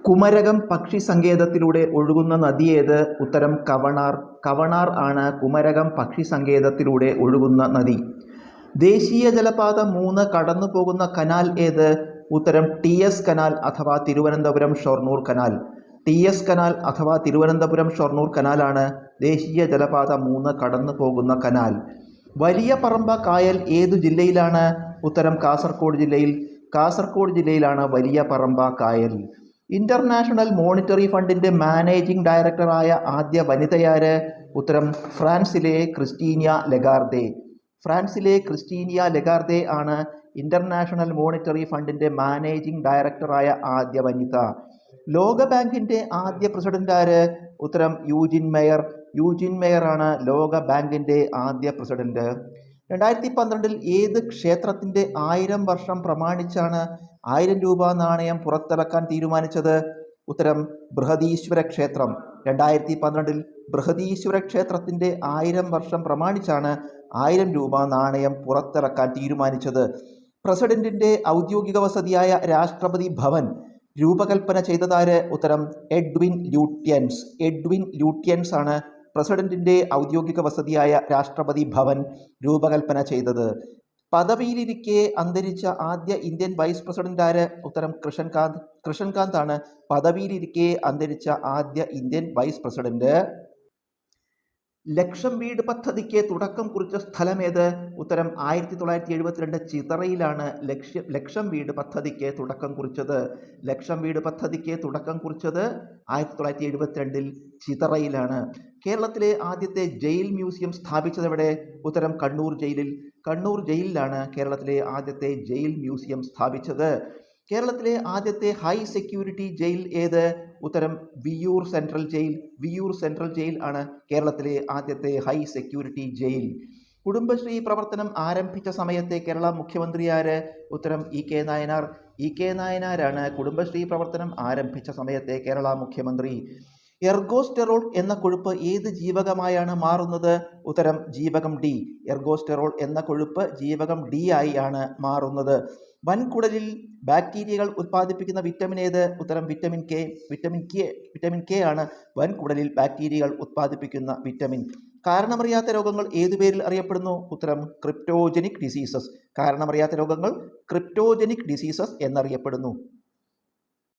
കുമരകം പക്ഷി സങ്കേതത്തിലൂടെ ഒഴുകുന്ന നദി ഏത്? ഉത്തരം കവണാർ. കവണാർ ആണ് കുമരകം പക്ഷി സങ്കേതത്തിലൂടെ ഒഴുകുന്ന നദി. ദേശീയ ജലപാത 3 കടന്നു പോകുന്ന കനാൽ ഏത്? ഉത്തരം TS കനാൽ അഥവാ Thiruvananthapuram Shoranur canal. TS canal അഥവാ തിരുവനന്തപുരം ഷൊർണൂർ കനാലാണ് ദേശീയ ജലപാത 3 കടന്നു പോകുന്ന കനാൽ. വലിയ പറമ്പ കായൽ ഏതു ജില്ലയിലാണ്? ഉത്തരം കാസർഗോഡ് ജില്ലയിൽ. കാസർഗോഡ് ജില്ലയിലാണ് വലിയ പറമ്പ കായൽ. ഇന്റർനാഷണൽ മോണിറ്ററി ഫണ്ടിന്റെ മാനേജിംഗ് ഡയറക്ടറായ ആദ്യ വനിതയാര്? ഉത്തരം ഫ്രാൻസിലെ ക്രിസ്റ്റീനിയ ലഗാർദെ. ഫ്രാൻസിലെ ക്രിസ്റ്റീനിയ ലഗാർദെ ആണ് ഇന്റർനാഷണൽ മോണിറ്ററി ഫണ്ടിന്റെ മാനേജിംഗ് ഡയറക്ടറായ ആദ്യ വനിത. ലോകബാങ്കിന്റെ ആദ്യ പ്രസിഡന്റ് ആര്? ഉത്തരം യൂജിൻ മേയർ. യൂജിൻ മേയർ ആണ് ലോക ബാങ്കിന്റെ ആദ്യ പ്രസിഡന്റ്. 2012 ഏത് ക്ഷേത്രത്തിന്റെ 1000 വർഷം പ്രമാണിച്ചാണ് 1000 രൂപ നാണയം പുറത്തിറക്കാൻ തീരുമാനിച്ചത്? ഉത്തരം ബൃഹദീശ്വര ക്ഷേത്രം. 2012 ബൃഹദീശ്വര ക്ഷേത്രത്തിന്റെ 1000 വർഷം പ്രമാണിച്ചാണ് 1000 രൂപ നാണയം പുറത്തിറക്കാൻ തീരുമാനിച്ചത്. പ്രസിഡന്റിന്റെ ഔദ്യോഗിക വസതിയായ രാഷ്ട്രപതി ഭവൻ രൂപകൽപ്പന ചെയ്തതാര്? ഉത്തരം എഡ്വിൻ ലൂട്യൻസ്. എഡ്വിൻ ലൂട്യൻസ് ആണ് പ്രസിഡന്റിന്റെ ഔദ്യോഗിക വസതിയായ രാഷ്ട്രപതി ഭവൻ രൂപകൽപ്പന ചെയ്തത്. പദവിയിലിരിക്കെ അന്തരിച്ച ആദ്യ ഇന്ത്യൻ വൈസ് പ്രസിഡന്റ് ആര്? ഉത്തരം കൃഷൻകാന്ത്. കൃഷൻകാന്ത് ആണ് പദവിയിലിരിക്കെ അന്തരിച്ച ആദ്യ ഇന്ത്യൻ വൈസ് പ്രസിഡന്റ്. ലക്ഷം വീട് പദ്ധതിക്ക് തുടക്കം കുറിച്ച സ്ഥലമേത്? ഉത്തരം 1972 ചിതറയിലാണ് ലക്ഷം വീട് പദ്ധതിക്ക് തുടക്കം കുറിച്ചത്. ലക്ഷം വീട് പദ്ധതിക്ക് തുടക്കം കുറിച്ചത് 1972 ചിതറയിലാണ്. കേരളത്തിലെ ആദ്യത്തെ ജയിൽ മ്യൂസിയം സ്ഥാപിച്ചതെവിടെ? ഉത്തരം കണ്ണൂർ ജയിലിൽ. കണ്ണൂർ ജയിലിലാണ് കേരളത്തിലെ ആദ്യത്തെ ജയിൽ മ്യൂസിയം സ്ഥാപിച്ചത്. കേരളത്തിലെ ആദ്യത്തെ ഹൈ സെക്യൂരിറ്റി ജയിൽ ഏത്? ഉത്തരം Viyyur central jail. Viyyur central jail ആണ് കേരളത്തിലെ ആദ്യത്തെ ഹൈ സെക്യൂരിറ്റി ജയിൽ. കുടുംബശ്രീ പ്രവർത്തനം ആരംഭിച്ച സമയത്തെ കേരള മുഖ്യമന്ത്രി ആര്? ഉത്തരം ഇ കെ നായനാർ. ഇ കെ നായനാരാണ് കുടുംബശ്രീ പ്രവർത്തനം ആരംഭിച്ച സമയത്തെ കേരള മുഖ്യമന്ത്രി. എർഗോസ്റ്റെറോൾ എന്ന കൊഴുപ്പ് ഏത് ജീവകമായാണ് മാറുന്നത്? ഉത്തരം ജീവകം ഡി. എർഗോസ്റ്റെറോൾ എന്ന കൊഴുപ്പ് ജീവകം ഡി ആയി ആണ് മാറുന്നത്. വൻകുടലിൽ ബാക്ടീരിയകൾ ഉത്പാദിപ്പിക്കുന്ന വിറ്റമിൻ ഏത്? ഉത്തരം വിറ്റമിൻ കെ. വിറ്റമിൻ കെ ആണ് വൻകുടലിൽ ബാക്ടീരിയകൾ ഉത്പാദിപ്പിക്കുന്ന വിറ്റമിൻ. കാരണമറിയാത്ത രോഗങ്ങൾ ഏതു പേരിൽ അറിയപ്പെടുന്നു? ഉത്തരം ക്രിപ്റ്റോജനിക് ഡിസീസസ്. കാരണമറിയാത്ത രോഗങ്ങൾ ക്രിപ്റ്റോജനിക് ഡിസീസസ് എന്നറിയപ്പെടുന്നു.